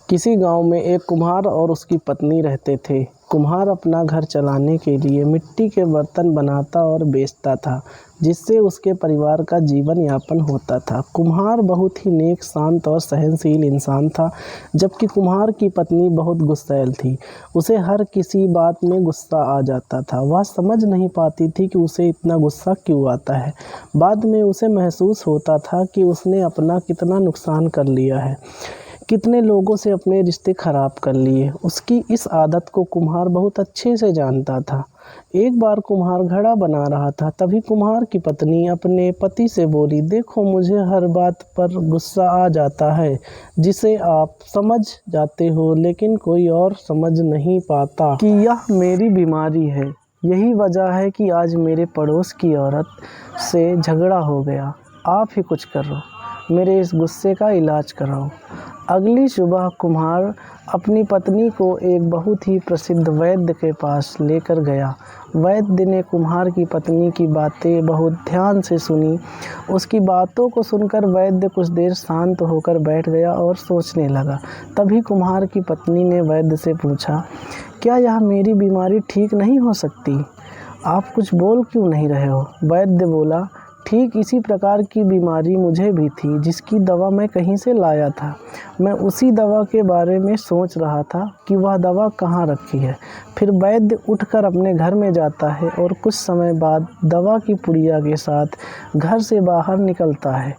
किसी गांव में एक कुम्हार और उसकी पत्नी रहते थे। कुम्हार अपना घर चलाने के लिए मिट्टी के बर्तन बनाता और बेचता था, जिससे उसके परिवार का जीवन यापन होता था। कुम्हार बहुत ही नेक, शांत और सहनशील इंसान था, जबकि कुम्हार की पत्नी बहुत गुस्सैल थी। उसे हर किसी बात में गुस्सा आ जाता था। वह समझ नहीं पाती थी कि उसे इतना गुस्सा क्यों आता है। बाद में उसे महसूस होता था कि उसने अपना कितना नुकसान कर लिया है, कितने लोगों से अपने रिश्ते ख़राब कर लिए। उसकी इस आदत को कुम्हार बहुत अच्छे से जानता था। एक बार कुम्हार घड़ा बना रहा था, तभी कुम्हार की पत्नी अपने पति से बोली, देखो मुझे हर बात पर गुस्सा आ जाता है, जिसे आप समझ जाते हो, लेकिन कोई और समझ नहीं पाता कि यह मेरी बीमारी है। यही वजह है कि आज मेरे पड़ोस की औरत से झगड़ा हो गया। आप ही कुछ करो, मेरे इस गुस्से का इलाज कराओ। अगली सुबह कुम्हार अपनी पत्नी को एक बहुत ही प्रसिद्ध वैद्य के पास लेकर गया। वैद्य ने कुम्हार की पत्नी की बातें बहुत ध्यान से सुनी। उसकी बातों को सुनकर वैद्य कुछ देर शांत होकर बैठ गया और सोचने लगा। तभी कुम्हार की पत्नी ने वैद्य से पूछा, क्या यह मेरी बीमारी ठीक नहीं हो सकती? आप कुछ बोल क्यों नहीं रहे हो? वैद्य बोला, ठीक इसी प्रकार की बीमारी मुझे भी थी, जिसकी दवा मैं कहीं से लाया था। मैं उसी दवा के बारे में सोच रहा था कि वह दवा कहाँ रखी है। फिर वैद्य उठकर अपने घर में जाता है और कुछ समय बाद दवा की पुड़िया के साथ घर से बाहर निकलता है।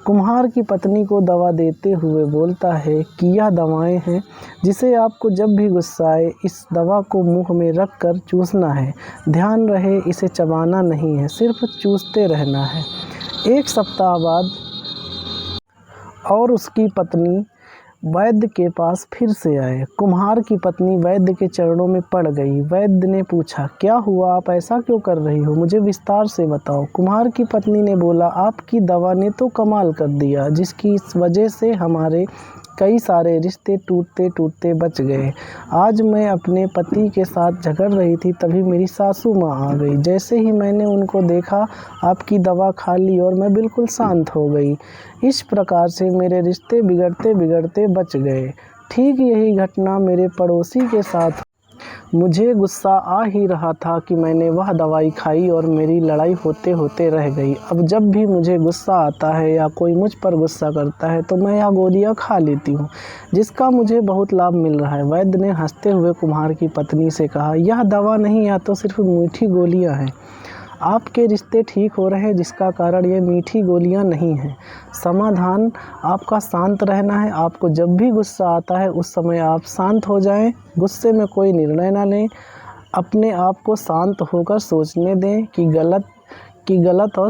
कुम्हार की पत्नी को दवा देते हुए बोलता है कि यह दवाएं हैं, जिसे आपको जब भी गुस्सा आए इस दवा को मुंह में रख कर चूसना है। ध्यान रहे, इसे चबाना नहीं है, सिर्फ चूसते रहना है। एक सप्ताह बाद और उसकी पत्नी वैद्य के पास फिर से आए। कुम्हार की पत्नी वैद्य के चरणों में पड़ गई। वैद्य ने पूछा, क्या हुआ? आप ऐसा क्यों कर रही हो? मुझे विस्तार से बताओ। कुम्हार की पत्नी ने बोला, आपकी दवा ने तो कमाल कर दिया, जिसकी वजह से हमारे कई सारे रिश्ते टूटते टूटते बच गए। आज मैं अपने पति के साथ झगड़ रही थी, तभी मेरी सासू माँ आ गई। जैसे ही मैंने उनको देखा, आपकी दवा खा ली और मैं बिल्कुल शांत हो गई। इस प्रकार से मेरे रिश्ते बिगड़ते बिगड़ते बच गए। ठीक यही घटना मेरे पड़ोसी के साथ। मुझे गुस्सा आ ही रहा था कि मैंने वह दवाई खाई और मेरी लड़ाई होते होते रह गई। अब जब भी मुझे गुस्सा आता है या कोई मुझ पर गुस्सा करता है, तो मैं यह गोलियां खा लेती हूँ, जिसका मुझे बहुत लाभ मिल रहा है। वैद्य ने हंसते हुए कुम्हार की पत्नी से कहा, यह दवा नहीं, यह तो सिर्फ मीठी गोलियाँ हैं। आपके रिश्ते ठीक हो रहे हैं, जिसका कारण ये मीठी गोलियां नहीं हैं। समाधान आपका शांत रहना है। आपको जब भी गुस्सा आता है, उस समय आप शांत हो जाएं, गुस्से में कोई निर्णय ना लें। अपने आप को शांत होकर सोचने दें कि गलत और